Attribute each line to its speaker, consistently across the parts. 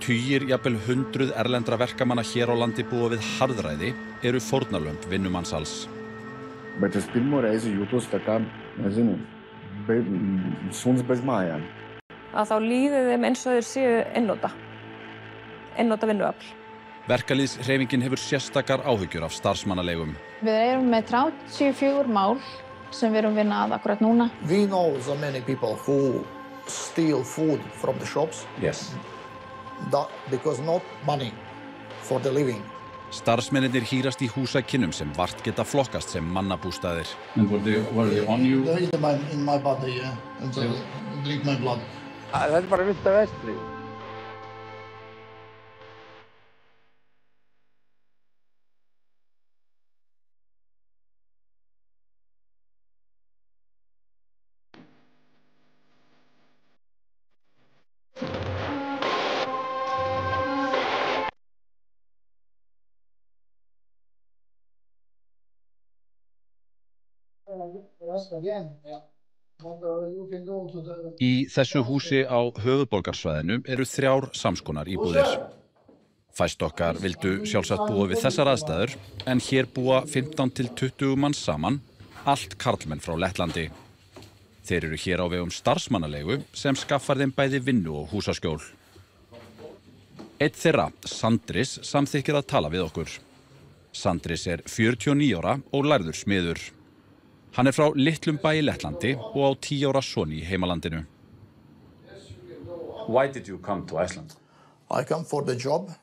Speaker 1: Tugir, jafnvel 100 erlendra verkamanna hér á landi búa við harðræði eru fórnarlömb vinnumansals.
Speaker 2: Bet es pirmo reizi jūtos tā kā, nezinu, suns bez mājām.
Speaker 3: Að þá líður þeim eins og þeir séu einnota vinnuafl.
Speaker 1: Verkalýðshreyfingin hefur sérstakar áhyggjur af starfsmannaleigum.
Speaker 4: Við erum með 34 mál sem við erum vinna að akkurat núna.
Speaker 5: We know so many people who steal food from the shops.
Speaker 1: Yes.
Speaker 5: Because not money for the living.
Speaker 1: Starfsmennirnir hírast í húsakynnum sem vart geta flokkast sem mannabústaðir.
Speaker 6: And were they on you?
Speaker 5: They in my body, yeah. And drink my blood.
Speaker 7: Þetta bara vilt að vestri.
Speaker 1: Í þessu húsi á höfuðborgarsvæðinu eru 3 samskonar íbúðir. Fæst okkar vildu sjálfsagt búa við þessar aðstæður, en hér búa 15 til 20 manns saman, allt karlmenn frá Lettlandi. Þeir eru hér á vegum starfsmannaleigu sem skaffar þeim bæði vinnu og húsaskjól. Einn þeirra, Sandris, samþykkir að tala við okkur. Sandris er 49 ára og lærður smiður. Hann er frá litlum bæ í Lettlandi og á 10 ára son í heimalandinu.
Speaker 6: Why did you come to Iceland?
Speaker 5: I come for the job,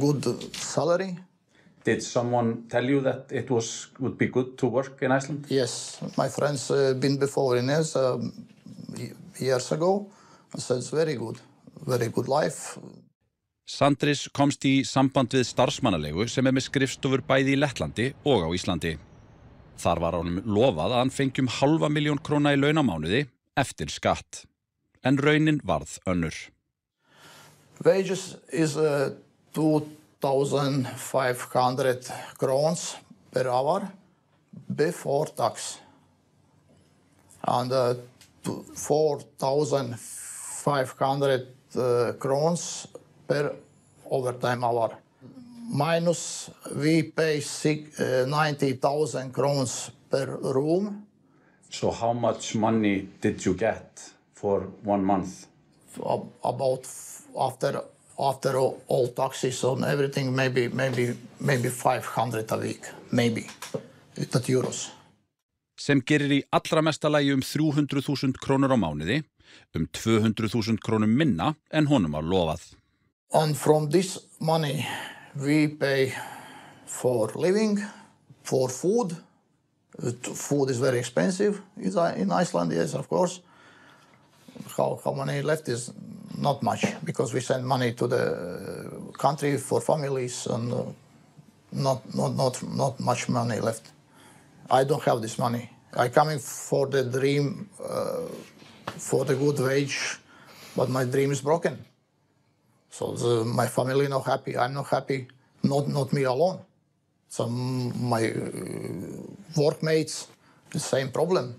Speaker 5: good salary.
Speaker 6: Did someone tell you that it would be good to work in Iceland?
Speaker 5: Yes, my friends been before in this years ago. I said it's very good life.
Speaker 1: Sandris komst í samband við starfsmannaleigu sem er með skrifstofur bæði í Lettlandi og á Íslandi. Þar var honum lofað að hann fengi 500.000 króna í launamánuði eftir skatt. En raunin varð önnur.
Speaker 5: Wages is 2,500 crowns per hour before tax. And 4,500 crowns per overtime hour. Minus, we pay 90,000 crowns per room.
Speaker 6: So how much money did you get for 1 month?
Speaker 5: About after all taxes and everything, maybe 500 a week, maybe, that euros.
Speaker 1: Sem gerir í allra mesta lagi 300.000 krónur á mánuði, 200.000 krónum minna en honum var lofað.
Speaker 5: And from this money, we pay for living, for food. Food is very expensive in Iceland, yes, of course. How money left is not much, because we send money to the country for families and not much money left. I don't have this money. I'm coming for the dream, for the good wage, but my dream is broken. So my family not happy, I'm not happy, not me alone. So my workmates, the same problem.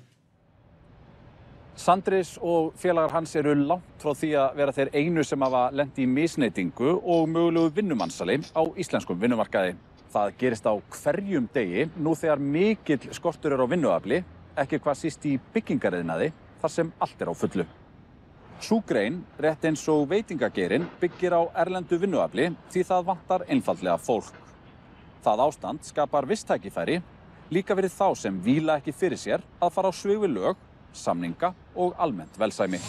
Speaker 1: Sandris og félagar hans eru langt frá því að vera þeir einu sem hafa lent í misneytingu og mögulegu vinnumansali á íslenskum vinnumarkaði. Það gerist á hverjum degi nú þegar mikill skortur á vinnuafli, ekki hvað síst í byggingariðnaði, þar sem allt á fullu. Sú grein, rétt eins og veitingageirinn, byggir á erlendu vinnuafli því það vantar einfaldlega fólk. Það ástand skapar visttækifæri, líka fyrir þá sem víla ekki fyrir sér að fara á svig við lög, samninga og almennt velsæmi.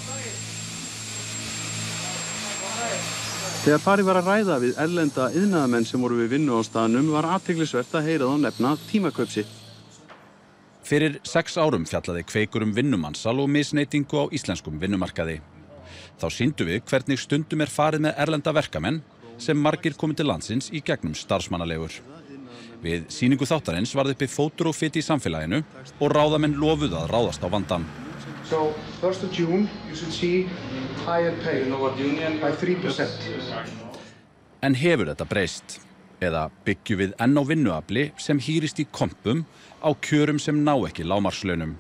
Speaker 8: Þegar farið var að ræða við erlenda iðnaðarmenn sem voru við vinnu á staðnum var athyglisvert að heyra þá nefna tímakaup sitt.
Speaker 1: Fyrir 6 árum fjallaði Kveikur vinnumansal og misneytingu á íslenskum vinnumarkaði. Þá sýndum við hvernig stundum farið með erlenda verkamenn sem margir komið til landsins í gegnum starfsmannaleigur. Við sýningu þáttarins varð uppi fótur og fit í samfélaginu og ráðamenn lofuðu að ráðast á vandann.
Speaker 9: So 1st of June you should see higher pay by 3%.
Speaker 1: En hefur þetta breyst? Eða byggjum við enn á vinnuafli sem hýrist í kompum á kjörum sem ná ekki lágmarkslaunum?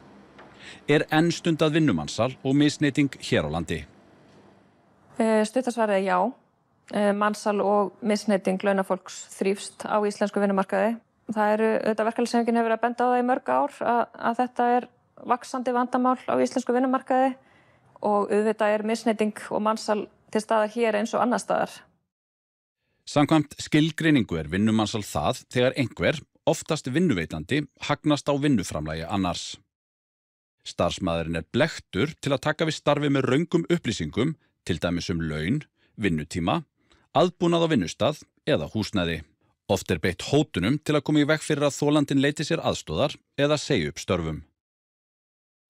Speaker 1: Enn stundað vinnumansal og misneyting hér á landi?
Speaker 3: Stutta svarið já. Mansal og misneyting launafólks þrífst á íslensku vinnumarkaði. Það eru, verkalýðshreyfingin hefur verið að benda á það í mörg ár að þetta vaxandi vandamál á íslensku vinnumarkaði og auðvitað misneyting og mansal til staðar hér eins og annars staðar.
Speaker 1: Samkvæmt skilgreiningu vinnumansal það þegar einhver, oftast vinnuveitandi, hagnast á vinnuframlagi annars. Starfsmaðurinn blekktur til að taka við starfi með röngum upplýsingum, til dæmis laun, vinnutíma, aðbúnað á vinnustað eða húsnæði. Oft beitt hótunum til að koma í veg fyrir að þolandinn leiti sér aðstóðar eða segja upp störfum.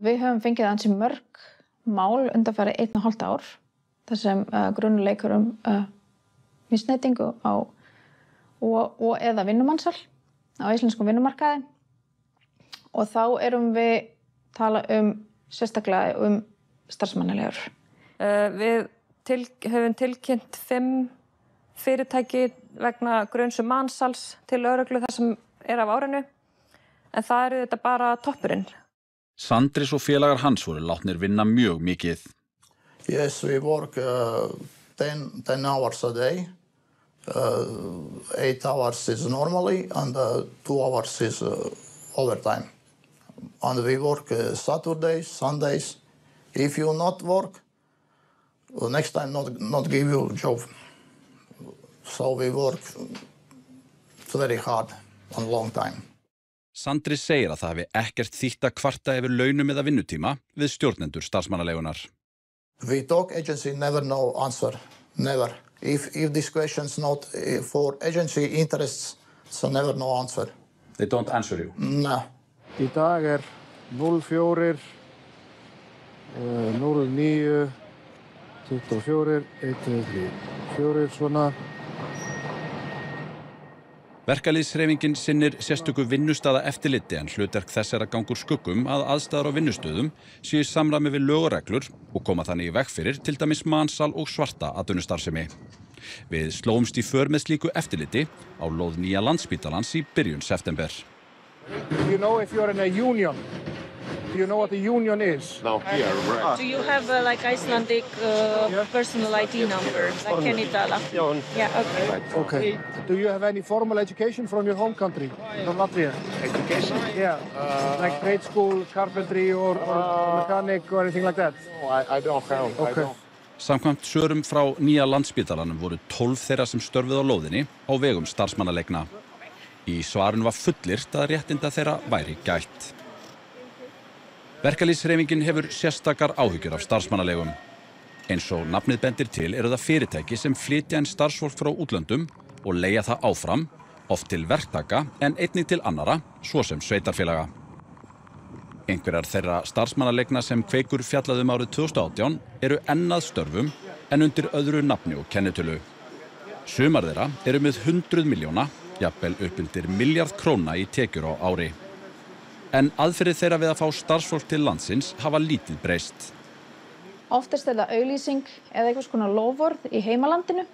Speaker 4: Við höfum fengið ansi mörg mál undanfarið 1,5 ár, þar sem grunnleikur misneytingu og eða vinnumansal á íslenskum vinnumarkaði. Og þá erum við tala sérstaklega starfsmannalegur.
Speaker 3: Við höfum tilkynnt 5 fyrirtæki vegna gruns mansals til lögreglu þar sem af árinu, en það þetta bara toppurinn.
Speaker 1: Sandris og félagar hans voru látnir vinna mjög mikið.
Speaker 5: Yes, we work 10 hours a day. 8 hours is normally and 2 hours is overtime. And we work Saturdays, Sundays. If you not work, next time not give you job. So we work very hard and long time.
Speaker 1: Sandris segir að það hafi ekkert þýtt að kvarta yfir launum eða vinnutíma við stjórnendur starfsmannaleigunar.
Speaker 5: We talk agency never know answer, never. If this question's not for agency interests, so never know answer.
Speaker 6: They don't answer you?
Speaker 5: No.
Speaker 9: Í dag 04, 09, 24, 1, 2, 3, 4 svona.
Speaker 1: Verkalýðshreyfingin sinnir sérstöku vinnustaða eftirliti en hlutverk þess að ganga úr skuggum að aðstæður á vinnustöðum séu í samræmi við lög og reglur og koma þannig í veg fyrir til dæmis mansal og svarta atvinnustarfsemi. Við slóumst í för með slíku eftirliti á lóð Nýja Landspítalans í byrjun september.
Speaker 9: Do you know if you're in a union? Do you know what a union is?
Speaker 10: No, here, right.
Speaker 11: Do you have like Icelandic personal ID number, like Kenitala? Yeah, okay.
Speaker 10: Right.
Speaker 9: Okay. Do you have any formal education from your home country, from Latvia?
Speaker 10: Education?
Speaker 9: Yeah, like trade school, carpentry or mechanic or anything like that?
Speaker 10: No, I don't have.
Speaker 9: Okay.
Speaker 1: Samkvæmt svörum frá Nýja Landspítalanum voru 12 þeirra sem störfuðu á lóðinni á vegum starfsmannaleigna. Í svarinu var fullyrt að réttinda þeirra væri gætt. Verkalýðshreyfingin hefur sérstakar áhyggjur af starfsmannalegum. Eins og nafnið bendir til það fyrirtæki sem flytja inn starfsfólk frá útlöndum og leigja það áfram, oft til verktaka en einnig til annara, svo sem sveitarfélaga. Einhverjar þeirra starfsmannaleigna sem Kveikur fjallaði árið 2018 eru enn að störfum en undir öðru nafni og kennitölu. Sumar þeirra eru með 100 milljóna, jafnvel upp undir milljarð króna í tekjur á ári. En aðferðir þeirra við að fá starfsfólk til landsins hafa lítið breyst.
Speaker 4: Oftast þetta auglýsing eða einhvers konar loforð í heimalandinu.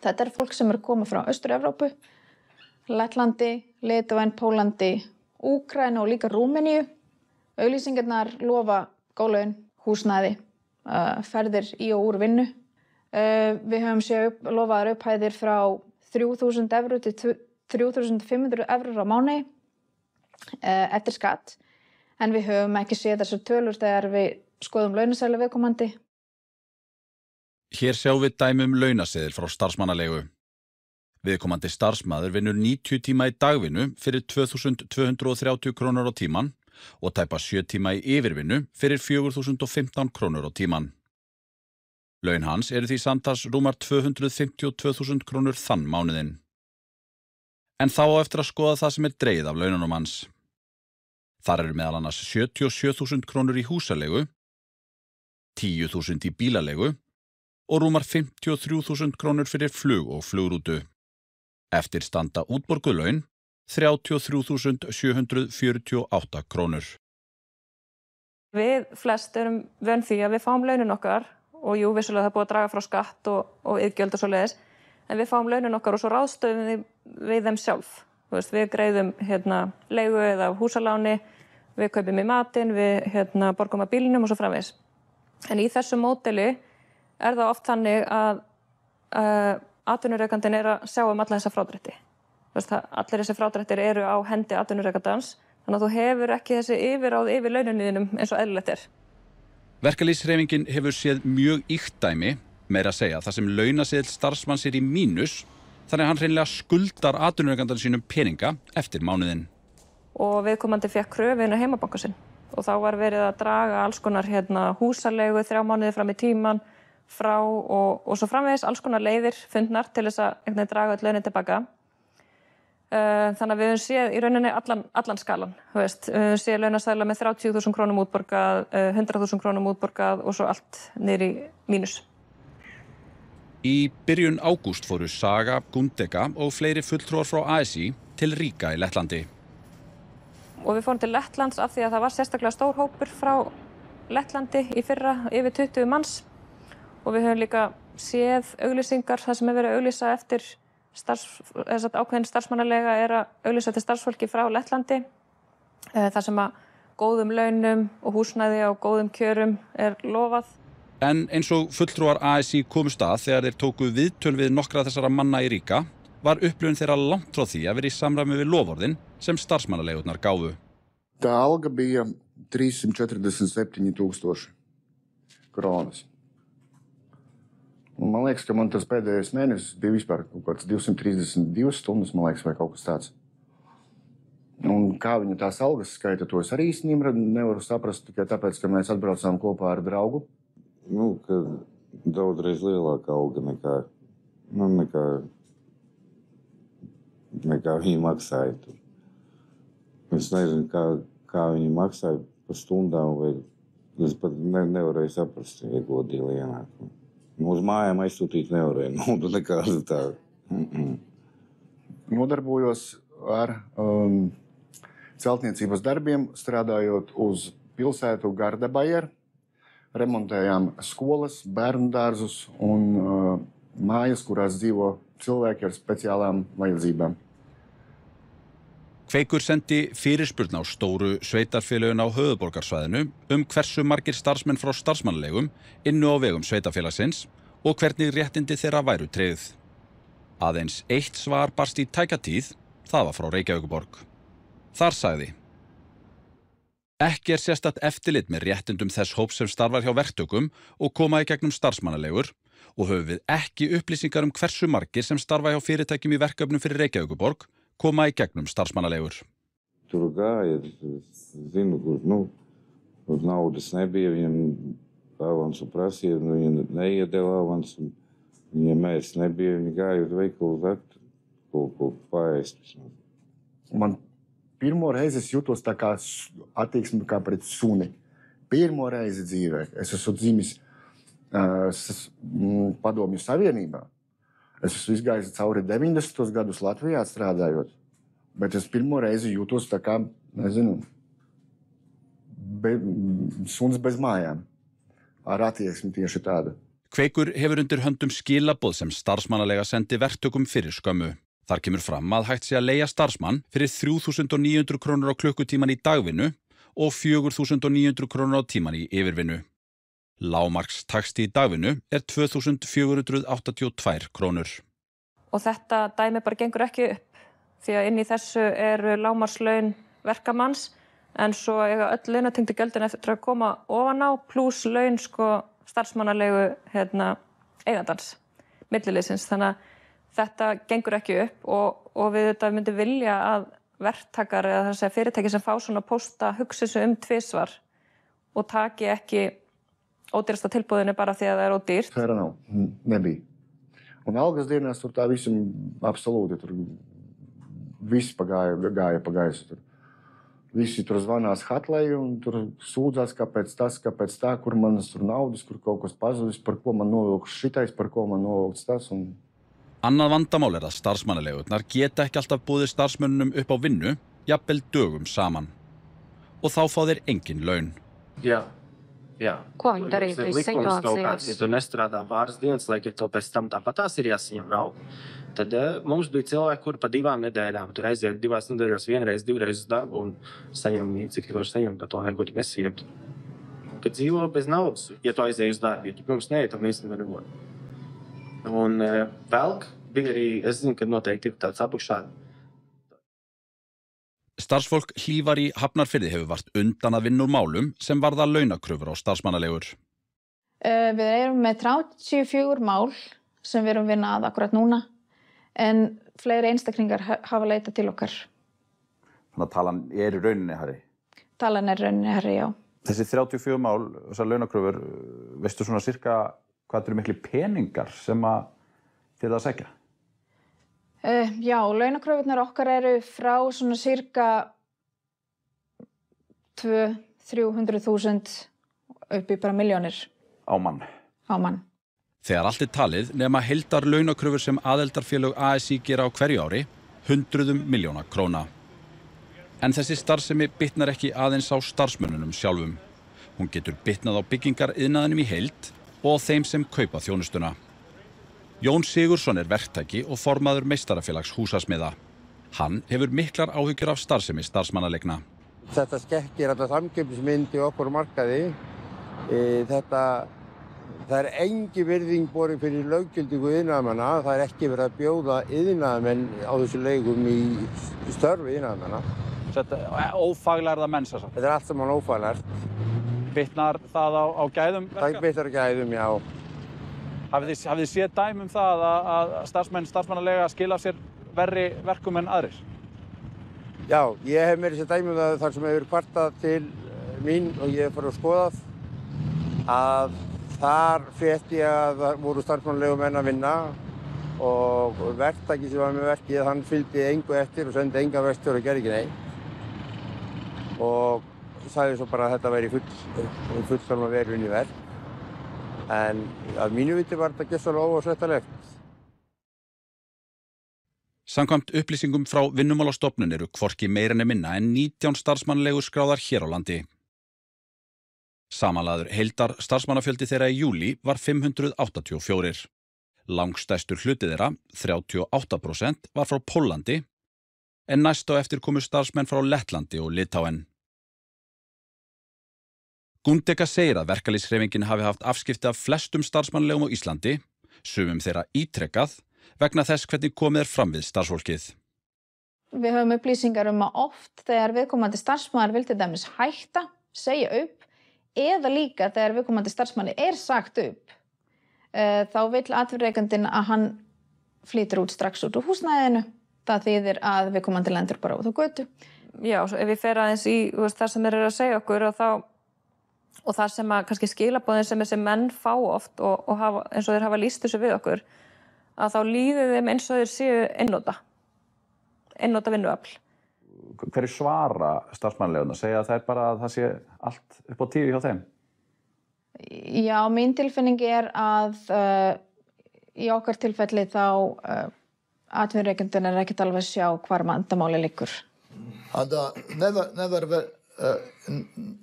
Speaker 4: Þetta fólk sem koma frá Austur-Evrópu, Lettlandi, Litháen, Pólandi, Úkraínu og líka Rúmeníu. Auglýsingarnar lofa góð laun, húsnæði, ferðir í og úr vinnu. Við höfum lofaðar upphæðir frá 3.000 evrur til 3.500 evrur á mánuði. Eftir skatt, en við höfum ekki séð þessar tölur þegar við skoðum launaseðla viðkomandi.
Speaker 1: Hér sjáum við dæmi launaseðil frá starfsmannaleigu. Viðkomandi starfsmaður vinnur 90 tíma í dagvinnu fyrir 2.230 krónur á tíman og tæpa 7 tíma í yfirvinnu fyrir 4.015 krónur á tíman. Laun hans eru því samtals rúmar 252.000 krónur þann mánuðinn. En þá á eftir að skoða það sem dregið af laununum hans. Þar eru meðal annars 77.000 krónur í húsaleigu, 10.000 í bílalegu og rúmar 53.000 krónur fyrir flug og flugrútu. Eftir standa útborguð laun 33.748 krónur.
Speaker 3: Við flest erum vön því að við fáum launin okkar og jú, vissulega það búið að draga frá skatt og iðgjöld og svoleiðis, en við fáum launin okkar og svo ráðstöfum við þeim sjálf. Við greiðum leigu eða húsaláni, við kaupum í matinn, við borgum að bílnum og svo framvegis. En í þessu módeli það oft þannig að atvinnurekandinn að sjá alla þessa frádrætti. Allir þessi frádrættir eru á hendi atvinnurekandans, þannig að þú hefur ekki þessi yfirráð yfir launanuðinum eins og eðlilegt er.
Speaker 1: Verkalýðshreyfingin hefur séð mjög ýkt dæmi, meira að segja, þar sem launaseðill starfsmanns í mínus, þannig að hann hreinlega skuldar atvinnurekandanum sínum peninga eftir mánuðinn.
Speaker 3: Og viðkomandi fékk kröfu inn á heimabanka sinn og þá var verið að draga alls konar húsalegu 3 mánuði fram í tíman frá og svo framvegis alls konar leiðir fundnar til þess að draga öll launin tilbaka. Þannig að við höfum séð í rauninni allan skalan. Við höfum séð launaseðla með 30.000 krónum útborgað, 100.000 krónum útborgað og svo allt niður í mínus.
Speaker 1: Í byrjun ágúst fóru Saga, Gundega og fleiri fulltrúar frá ASÍ til Riga í Lettlandi.
Speaker 3: Og við fórum til Lettlands af því að það var sérstaklega stór hópur frá Lettlandi í fyrra, yfir 20 manns. Og við höfum líka séð auglýsingar, það sem verið að auglýsa eftir ákveðin starfsmannalega að auglýsa til starfsfólki frá Lettlandi. Það sem að góðum launum og húsnæði á góðum kjörum lofað.
Speaker 1: En eins og fulltrúar ASÍ komust að þegar þeir tóku viðtöl við nokkra þessara manna í Riga, var upplifun þeirra langt frá því að vera í samræmi við loforðin sem starfsmannaleigurnar gáfu.
Speaker 2: Tā alga bija 347.000 krónas. Man liekas, ka man tas pēdējais mēnesis bija vispār kaut kāds 232 stundas, man liekas, vai kaut kas tāds. Un kā viņa tās algas skaita, to es arī īstenībā nevaru saprast, tikai tāpēc, ka mēs atbraucām kopā ar draugu.
Speaker 10: Ka daudzreiz lielāka alga nekā viņi maksāja tur. Es nezinu, kā viņi maksāja par stundām, vai es pat nevarēju saprast, ja godīgi ienākumu. Uz mājām aizsūtīt nevarēja naudu nekādu tādu.
Speaker 2: Nodarbojos ar celtniecības darbiem, strādājot uz pilsētu Gardabajer. Remontējām skolas, bērndārzus un mājas, kurās dzīvo cilvēki ar speciālām vajadzībām.
Speaker 1: Kveikur sendi fyrirspurn á stóru sveitarfélögin á höfuðborgarsvæðinu hversu margir starfsmenn frá starfsmannalegum innu á vegum sveitarfélagsins og hvernig réttindi þeirra væru tryggð. Aðeins eitt svar barst í tækatíð, það var frá Reykjavíkurborg. Þar sagði: Ekki sérstakt eftirlit með réttindum þess hóps sem starfar hjá verktökum og koma í gegnum starfsmannalegur og höfum við ekki upplýsingar hversu margir sem starfa hjá fyrirtækjum í verkefnum fyrir Reykjavíkurborg koma í gegnum starfsmannalegur.
Speaker 10: Tur gāja, zinu, kur naudas nebija, viņam avansu prasīja, viņa neiedeva avansu, viņam mēs nebija, viņi gāja uz veikalu vekt, ko paēst.
Speaker 2: Man pirmo reizi es jūtos tā kā attieksme kā pret suni. Pirmo reizi dzīvē. Es esmu dzimis Padomju Savienībā. Es esmu izgājis cauri 90. gadus Latvijā strādājot, bet es pirmo reizi jūtos tā kā, nezinu, suns bez mājām. Ar attieksmi tieši tādu.
Speaker 1: Kveikur hefur undir höndum skilaboð sem starfsmannalega sendi verktökum fyrir skömmu. Þar kemur fram að hægt sé að leigja starfsmann fyrir 3.900 krónur á klukkutíman í dagvinnu og 4.900 krónur á tíman í yfirvinnu. Lágmarkstaksti í dagvinnu 2.482 krónur.
Speaker 3: Og þetta dæmi bara gengur ekki upp, því að inn í þessu lágmarkslaun verkamanns, en svo eiga öll launatengdu gjöldin eftir að koma ofan á, pluss laun starfsmannalegu eigandans, milliliðsins. Þannig að þetta gengur ekki upp og við þetta myndum vilja að verktakar eða þessi fyrirtæki sem fá svona pósta hugsi sig tvisvar og taki ekki ódýrasta tilboðinu bara því að það ódýrt.
Speaker 2: Fair nav, nebija. Un algas dienās tur tā visam absolūti, tur viss gāja pa gaisu. Tur. Visi tur zvanās hatlai un tur sūdzās, kāpēc tā, kur manas tur naudas, kur kaut kas pazudis, par ko man novilks šitais, par ko man novilks tas. Un...
Speaker 1: Annað vandamál að starfsmannaleigurnar geta ekki alltaf boðið starfsmönnum upp á vinnu, jafnvel dögum saman. Og þá fá þeir engin laun.
Speaker 12: Jā.
Speaker 11: Ko viņi darīja tajās situācijās?
Speaker 12: Ja tu nestrādā pāris dienas, lai to pēc tam tāpatās ir jāsaņem naudu. Tad mums bija cilvēki, kuri pa 2 nedēļām tur aiziet 2 nedēļās, 1 reizi, 2 reizes uz darbu un saņem, cik tu var saņemt, to negodīgi nesiept. Kad dzīvo bez naudas, ja tu aizēji uz darbu, ja tu pirms neiet, tad īstenībā nevar. Un velk bija arī, es zinu, ka noteikti ir tāds apakšā.
Speaker 1: Starfsfólk Hlífar í Hafnarfirði hefur vart undan að vinna úr málum sem varða launakröfur á starfsmannalegur.
Speaker 4: Við erum með 34 mál sem við erum að vinna að akkurat núna, en fleiri einstaklingar hafa leitað til okkar.
Speaker 13: Þannig að talan er í rauninni herri?
Speaker 4: Talan er í rauninni herri, já.
Speaker 13: Þessi 34 mál, þessar launakröfur, veistu svona cirka hvað eru mikli peningar sem að þið að segja?
Speaker 4: Já, launakröfurnar okkar eru frá svona cirka 200-300.000 upp í bara milljónir.
Speaker 13: Á mann?
Speaker 4: Á mann.
Speaker 1: Þegar allt er talið nema heildar launakröfur sem aðeldarfélög ASÍ gera á hverju ári, 100 milljóna króna. En þessi starfsemi bitnar ekki aðeins á starfsmönnunum sjálfum. Hún getur bitnað á byggingariðnaðinum í heild og þeim sem kaupa þjónustuna. Jón Sigurðsson er verktaki og formaður meistarafélags húsasmiða. Hann hefur miklar áhyggjur af starfsemi starfsmannaleigna.
Speaker 7: Þetta skekkir alla samkeppnismynd í okkur markaði. Það er engin virðing borin fyrir löggildingu iðnaðarmanna. Það er ekki verið að bjóða iðnaðarmenn á þessu leigum í störfi iðnaðarmanna.
Speaker 13: Þetta er ófaglærða menn sem sagt?
Speaker 7: Þetta er allt saman ófaglært.
Speaker 13: Bitnar það á gæðum verka?
Speaker 7: Það bitnar á gæðum, já.
Speaker 13: Hafið þið séð dæmi það að starfsmannalega skila sér verri verkum en aðrir?
Speaker 7: Já, ég hef meira séð dæmi það þar sem hefur kvartað til mín og ég hef farið að skoðað að þar frétti ég að það voru starfsmannalegu menn að vinna og verktaki sem var með verkið, hann fylgdi engu eftir og sendi enga verkstjóra og gerði ekki neitt. Og sagði svo bara að þetta væri fullkomlega verið unni verk. En að mínu viti var þetta gjörsamlega óásættanlegt.
Speaker 1: Samkvæmt upplýsingum frá Vinnumálastofnun eru hvorki meira né minna en 19 starfsmannalegur skráðar hér á landi. Samanlagður heildar starfsmannafjöldi þeirra í júlí var 584. Langstærstur hluti þeirra, 38%, var frá Póllandi, en næst á eftir komu starfsmenn frá Lettlandi og Litáen. Gundeka segir að verkalýðshreyfingin hafi haft afskipti af flestum starfsmannalegum á Íslandi, sumum þeirra ítrekkað, vegna þess hvernig komið fram við starfsfólkið.
Speaker 4: Við höfum upplýsingar að oft þegar viðkomandi starfsmaður vildi dæmis hætta, segja upp, eða líka þegar viðkomandi starfsmanni er sagt upp, þá vill atvinnurekandinn að hann flytur út strax út úr húsnæðinu. Það þýðir að viðkomandi lendur bara út á götu.
Speaker 3: Já, ef við fer aðeins í það sem þeir eru að segja okkur og það sem að kannski skilaboðin sem þessi menn fá oft og hafa, eins og þeir hafa lýst þessu við okkur, að þá líður þeim eins og þeir séu einnota vinnuafl.
Speaker 13: Hverju svara starfsmannalegarna? Segja að það er bara að það sé allt upp á tíu hjá þeim?
Speaker 4: Já, mín tilfinning er að í okkar tilfelli þá atvinnurekandinn er ekkert alveg að sjá hvar vandamáli liggur.
Speaker 5: And never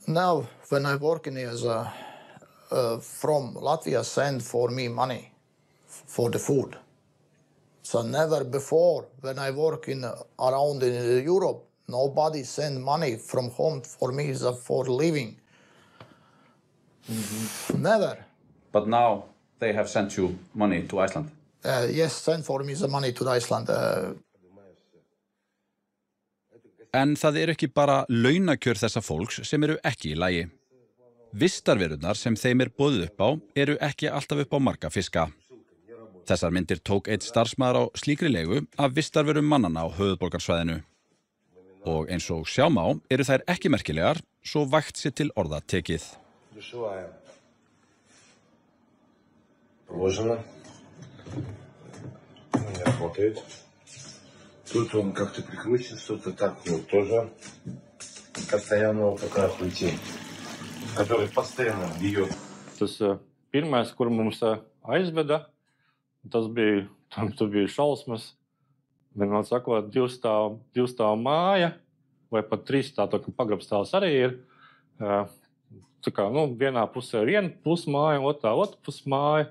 Speaker 5: now when I working as from Latvia send for me money for the food. So never before when I work around in Europe, nobody send money from home for me for living. Never.
Speaker 13: But now they have sent you money to Iceland?
Speaker 5: Yes, send for me the money to Iceland.
Speaker 1: En það eru ekki bara launakjör þessa fólks sem eru ekki í lagi. Vistarverurnar sem þeim er boðið upp á eru ekki alltaf upp á marga fiska. Þessar myndir tók einn starfsmaður á slíkri leigu af vistarverum mannanna á höfuðborgarsvæðinu. Og eins og sjá má eru þær ekki merkilegar, svo vægt sér til orða tekið.
Speaker 14: Положено. Не работает. Тут он как-то прикручен, что-то так, ну, тоже постоянно вот такая хуйня, который постоянно бьет.
Speaker 15: Tas pirmais, kur mums aizveda, tas bija šausmas. Vienmēr sakot, divstāv māja, vai pat trīsstāv, ka pagrabstāvs arī ir. Tā kā, vienā pusē viena pusmāja, otrā pusmāja.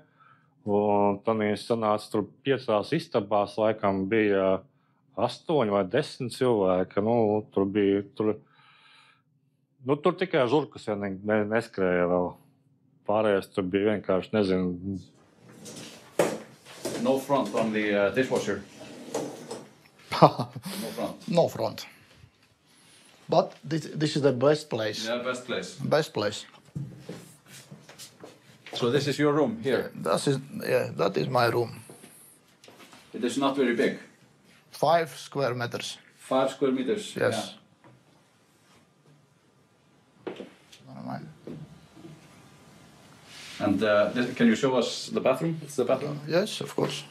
Speaker 15: Un tad sanāca tur 5 istabās, laikam bija 8 vai 10 cilvēki. Tur tikai žurkas neskrēja vēl. Pārējais tur bija vienkārši, nezinu.
Speaker 1: no front on the dishwasher. No front.
Speaker 5: No front. But this is the best place.
Speaker 1: Yeah, best place.
Speaker 5: Best place.
Speaker 1: So this is your room here?
Speaker 5: That is my room.
Speaker 1: It is not very big?
Speaker 5: 5 square meters.
Speaker 1: 5 square meters?
Speaker 5: Yes.
Speaker 1: Yeah. And can you show us the bathroom? It's the bathroom?
Speaker 5: Yes, of course.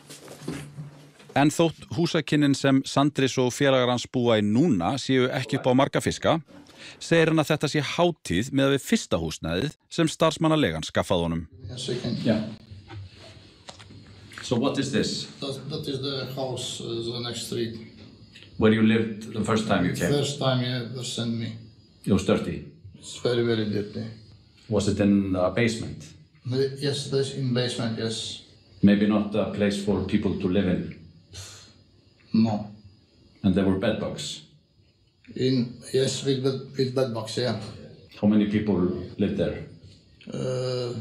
Speaker 1: En þótt húsakynnin sem Sandris og félagar hans búa í núna séu ekki upp á marga fiska, segir hann að þetta sé hátíð með við fyrsta húsnæðið sem starfsmannalegan skaffaði honum.
Speaker 5: Yes, we can.
Speaker 1: Yeah. So what is this?
Speaker 5: That is the house, the next street.
Speaker 1: Where you lived the first time you came?
Speaker 5: First time you ever sent me.
Speaker 1: It was dirty?
Speaker 5: It's very, very dirty.
Speaker 1: Was it in a basement?
Speaker 5: Yes, this in basement, yes.
Speaker 1: Maybe not a place for people to live in?
Speaker 5: No.
Speaker 1: And there were bed bugs?
Speaker 5: Yes, with bed bugs, yeah.
Speaker 1: How many people lived there?
Speaker 5: 4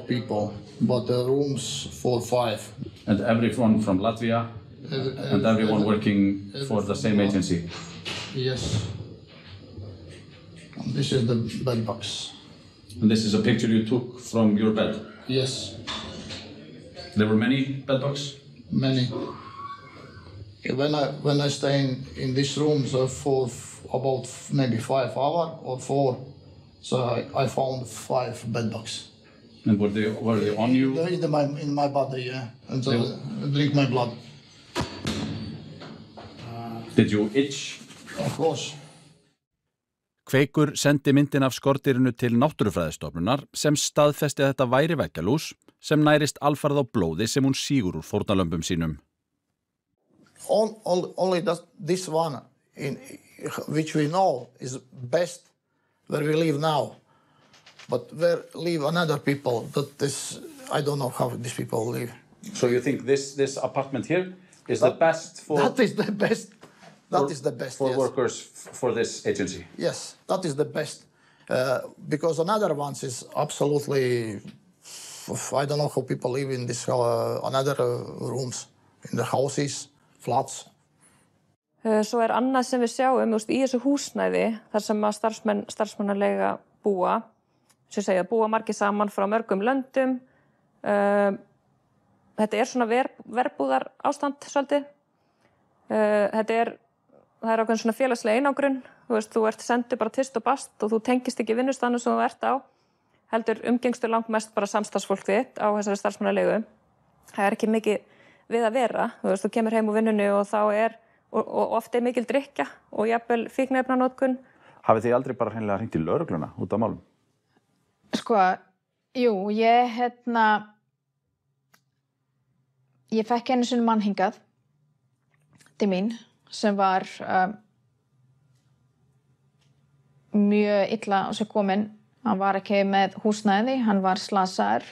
Speaker 5: people, but the rooms for 5.
Speaker 1: And everyone from Latvia? And everyone working for the same agency?
Speaker 5: Yes. And this is the bed bugs.
Speaker 1: And this is a picture you took from your bed?
Speaker 5: Yes.
Speaker 1: There were many bed bugs?
Speaker 5: Many. When I stay in this room for about maybe 5 hours or 4, so I found 5 bed bugs.
Speaker 1: And were they on you?
Speaker 5: In my body, yeah. And so drink my blood.
Speaker 1: Did you itch?
Speaker 5: Of course.
Speaker 1: Kveikur sendi myndin af skordýrinu til Náttúrufræðistofnunar sem staðfesti að þetta væri veggjalús sem nærist alfarið á blóði sem hún sígur úr fórnarlömbum sínum.
Speaker 5: Only this one, which we know is best where we live now. But where live another people, I don't know how these people live.
Speaker 1: So you think this apartment here is the best for...
Speaker 5: That is the best. That is the best,
Speaker 1: for
Speaker 5: yes.
Speaker 1: Workers for this agency?
Speaker 5: Yes, that is the best. Because another ones is absolutely... I don't know how people live in this another rooms, in the houses, flats.
Speaker 3: Svo annað sem við sjáum í þessu húsnæði þar sem að starfsmannaleiga búa, sem segja búa margir saman frá mörgum löndum. Þetta svona verbúðar ástand svolítið. Það ákveðin svona félagsleg einangrun. Þú ert sendur bara tyst og bast og þú tengist ekki vinnustaðnum sem þú ert á. Heldur umgengstu langt mest bara samstarfsfólk þitt á þessari starfsmannalegu. Það ekki mikið við að vera. Þú kemur heim úr vinnunni og þá og oft mikil drykkja og jafnvel fíkniefnanotkun.
Speaker 13: Hafið þið aldrei bara hreinlega hringt í lögregluna út af málum?
Speaker 4: Sko, jú, ég fekk einu sinni mann hingað til mín sem var mjög illa á sig kominn. Hann var ekki með húsnæði, hann var slasaður.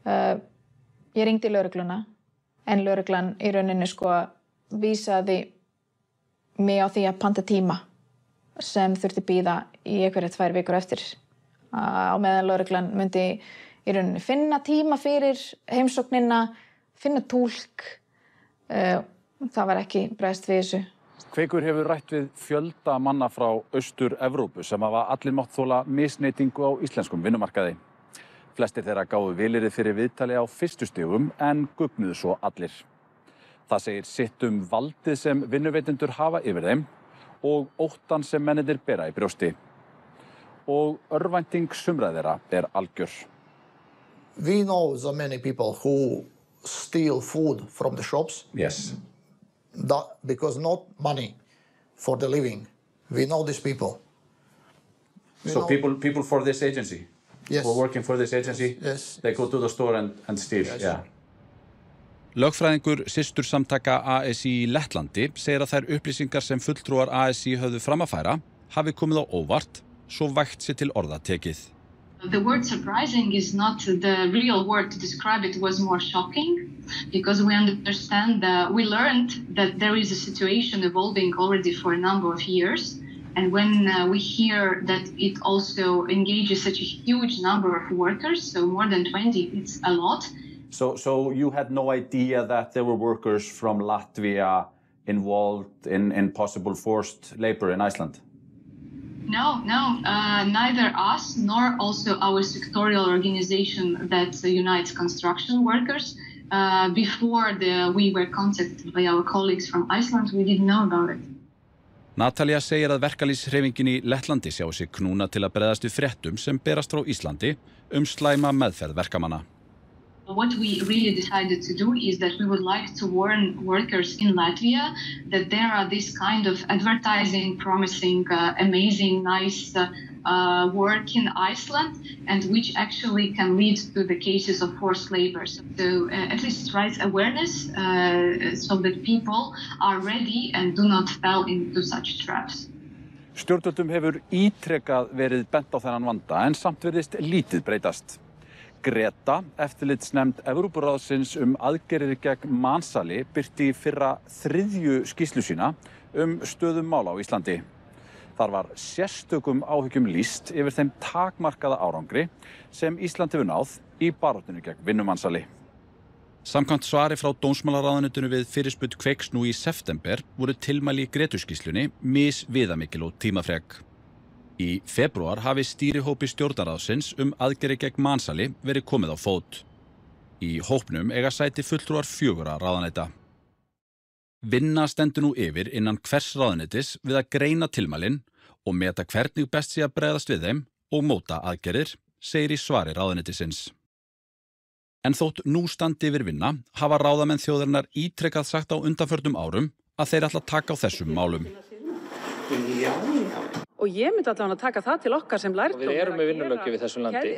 Speaker 4: Ég hringdi í lögregluna, en lögreglan í rauninni vísaði mig á því að panta tíma sem þurfti bíða í einhverjar 2 vikur eftir. Á meðan lögreglan myndi í rauninni finna tíma fyrir heimsóknina, finna túlk. Það var ekki bregðst við þessu.
Speaker 13: Kveikur hefur rætt við fjölda manna frá Austur-Evrópu sem hafa allir mátt þola misneytingu á íslenskum vinnumarkaði. Flestir þeirra gáfu vilyrði fyrir viðtali á fyrstu stigum en gugnuðu svo allir. Það segir sitt valdið sem vinnuveitendur hafa yfir þeim og óttan sem mennirnir bera í brjósti. Og örvænting sumra þeirra algjör.
Speaker 5: We know so many people who steal food from the shops.
Speaker 1: Yes.
Speaker 5: Because not money for the living. We know these people.
Speaker 1: So people for this agency?
Speaker 5: Yes.
Speaker 1: Who are working for this agency?
Speaker 5: Yes.
Speaker 1: They go to the store and steal?
Speaker 5: Yes.
Speaker 1: Yeah. Lögfræðingur systursamtaka ASI í Lettlandi segir að þær upplýsingar sem fulltrúar ASI höfðu fram að færa hafi komið á óvart, svo vægt sé til orða tekið.
Speaker 16: The word surprising is not the real word to describe it. Was more shocking because we understand that we learned that there is a situation evolving already for a number of years. And when we hear that it also engages such a huge number of workers, so more than 20, it's a lot.
Speaker 13: So you had no idea that there were workers from Latvia involved in possible forced labor in Iceland?
Speaker 16: No, neither us nor also our sectorial organization that unites construction workers. Before we were contacted by our colleagues from Iceland, we didn't know about it.
Speaker 1: Natalia segir að verkalýðshreyfingin í Lettlandi sjái sig knúna til að bregðast við fréttum sem berast frá Íslandi slæma meðferð verkamanna.
Speaker 16: What we really decided to do is that we would like to warn workers in Latvia that there are this kind of advertising, promising, amazing, nice work in Iceland, and which actually can lead to the cases of forced labor. So at least raise awareness so that people are ready and do not fall into such traps.
Speaker 13: Stjórnvöldum hefur ítrekað verið bent á þennan vanda en samt virðist lítið breytast. Greta, eftirlitsnefnd Evrópuráðsins aðgerðir gegn mansali, birti í fyrra 3. skýrslu sína stöðu mála á Íslandi. Þar var sérstökum áhyggjum lýst yfir þeim takmarkaða árangri sem Ísland hefur náð í baráttunni gegn vinnumansali.
Speaker 1: Samkvæmt svari frá dómsmálaráðuneytinu við fyrirspurn Kveiks nú í september voru tilmæli í Gretu-skýrslunni misviðamikil og tímafrek. Í febrúar hafi stýrihópi stjórnarráðsins aðgerðir gegn mansali verið komið á fót. Í hópnum eiga sæti fulltrúar 4 ráðuneyta. Vinna stendur nú yfir innan hvers ráðuneytis við að greina tilmælin og meta hvernig best sé að bregðast við þeim og móta aðgerðir, segir í svari ráðuneytisins. En þótt nú standi yfir vinna hafa ráðamenn þjóðarinnar ítrekað sagt á undanförnum árum að þeir ætla að taka á þessum málum.
Speaker 17: Og ég myndi allavega að taka það til okkar sem lærdóm.
Speaker 12: Við erum með vinnulöggjöf í þessu landi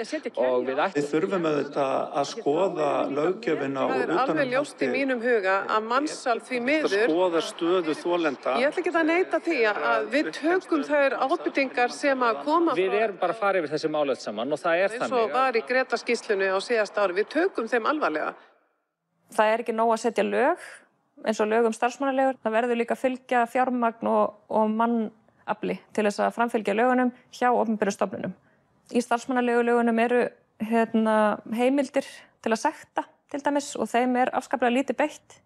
Speaker 12: og við þurfum auðvitað að skoða löggjöfina og
Speaker 17: það alveg ljóst í mínum huga að mansal því miður
Speaker 12: að skoða stöðu þolenda.
Speaker 17: Ég ætla ekki að neita því að við tökum þær ábendingar sem að koma
Speaker 12: Við erum bara að fara yfir þessi mál öll saman og það þannig.
Speaker 17: Eins og var í Greta-skýrslunni á síðasta ári, við tökum þeim alvarlega.
Speaker 3: Það ekki nóg að setja lög, eins og lög starfsmannaleigur. Það verður líka að fylgja fjármagn og mannafli til þess að framfylgja lögunum hjá opinberum stofnunum. Í starfsmannaleigulögunum eru heimildir til að sekta til dæmis og þeim afskaplega lítið beitt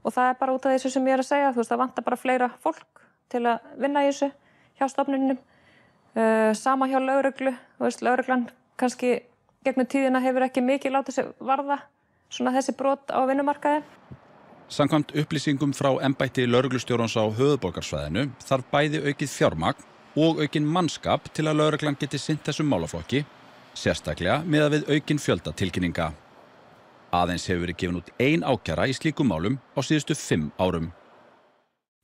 Speaker 3: og það bara út af þessu sem ég að segja, þú veist, það vantar bara fleira fólk til að vinna í þessu hjá stofnunum. Sama hjá lögreglu, þú veist, lögreglan kannski gegnum tíðina hefur ekki mikið látið sig varða svona þessi brot á vinnumarkaði.
Speaker 1: Samkvæmt upplýsingum frá embætti lögreglustjórans á höfuðborgarsvæðinu þarf bæði aukið fjármagn og aukinn mannskap til að lögreglan geti sinnt þessum málaflokki, sérstaklega miðað við aukinn fjölda tilkynninga. Aðeins hefur verið gefin út 1 ákæra í slíkum málum á síðustu 5 árum.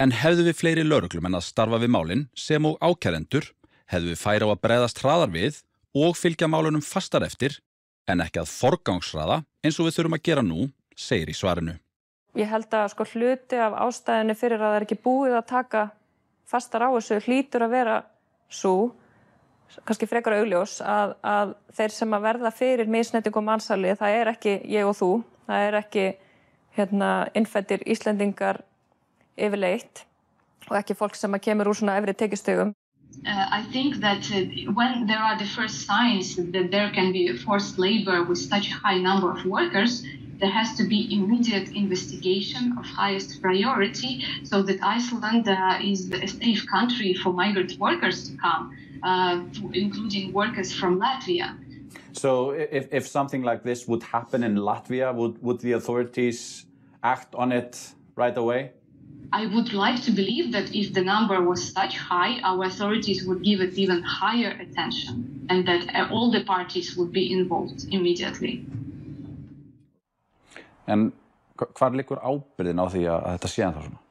Speaker 1: En hefðu við fleiri lögreglumenn að starfa við málin sem og ákærendur, hefðu við færi á að bregðast hraðar við og fylgja málunum fastar eftir, en ekki að forgangsraða eins og við þurfum að gera nú, segir í svarinu.
Speaker 3: Ég held að hluti af ástæðinu fyrir að það ekki búið að taka fastar á þessu hlýtur að vera svo, kannski frekar augljós, að þeir sem að verða fyrir misneytingu og mansali, það ekki ég og þú, það ekki innfæddir Íslendingar yfirleitt og ekki fólk sem að kemur úr svona efri tekjustigum.
Speaker 16: I think that when there are the first signs that there can be forced labor with such a high number of workers, there has to be immediate investigation of highest priority so that Iceland is a safe country for migrant workers to come, including workers from Latvia.
Speaker 13: So if something like this would happen in Latvia, would the authorities act on it right away?
Speaker 16: I would like to believe that if the number was such high, our authorities would give it even higher attention and that all the parties would be involved immediately.
Speaker 13: En hvar liggur ábyrgðin á því að þetta sé ennþá svona?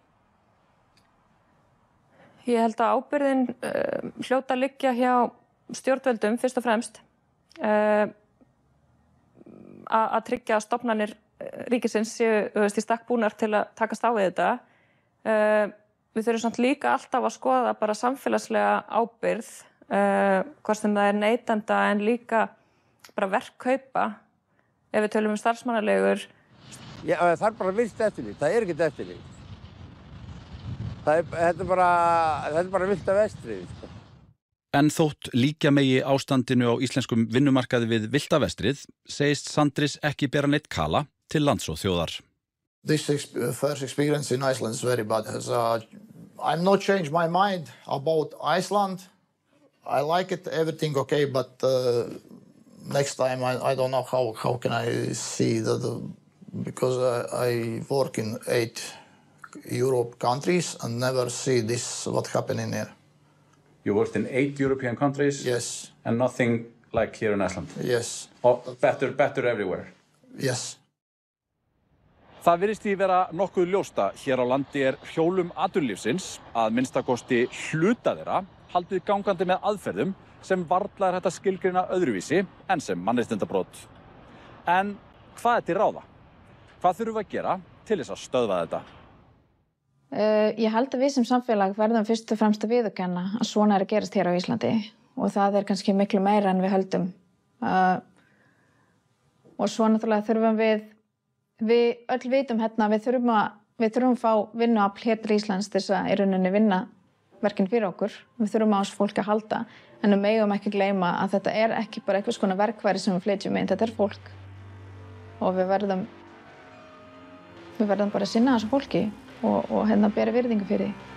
Speaker 3: Ég held að ábyrgðin hljóta að liggja hjá stjórnvöldum fyrst og fremst að tryggja að stofnanir ríkisins séu í stakk búnar til að takast á við þetta. Við þurfum samt líka alltaf að skoða bara samfélagslega ábyrgð, hvort sem það neytenda en líka bara verkkaupa ef við tölum starfsmannaleigur.
Speaker 7: Já, það bara vilt eftirlit, það ekkert eftirlit. Þetta bara vilt af vestrið.
Speaker 1: En þótt líkja megi ástandinu á íslenskum vinnumarkaði við villta vestrið, segist Sandris ekki bera neitt kala til lands og þjóðar.
Speaker 5: This first experience in Iceland is very bad. I'm not changed my mind about Iceland. I like it, everything okay, but next time I don't know how can I see that because I work in 8 Europe countries and never see this what happening here.
Speaker 1: You worked in 8 European countries?
Speaker 5: Yes.
Speaker 1: And nothing like here in Iceland?
Speaker 5: Yes.
Speaker 1: Oh, better everywhere?
Speaker 5: Yes.
Speaker 13: Það virðist því vera nokkuð ljósta. Hér á landi hjólum atvinnulífsins, að minnstakosti hluta þeirra, haldið gangandi með aðferðum sem varla hægt að skilgreina öðruvísi en sem mannréttindabrot. En hvað til ráða? Hvað þurfum við að gera til þess að stöðva þetta?
Speaker 4: Ég held að við sem samfélag verðum fyrst og fremst að viðurkenna að svona að gerast hér á Íslandi og það kannski miklu meira en við höldum. Og svo náttúrulega þurfum við öll vitum hérna, við þurfum að fá vinnuafl hér til Íslands til þess að í rauninni vinna verkin fyrir okkur. Við þurfum á þessu fólki að halda, en við megum ekki gleyma að þetta ekki bara einhvers konar verkværi sem við flytjum inn, þetta fólk. Og við verðum bara að sinna þessu fólki og bera virðingu fyrir því.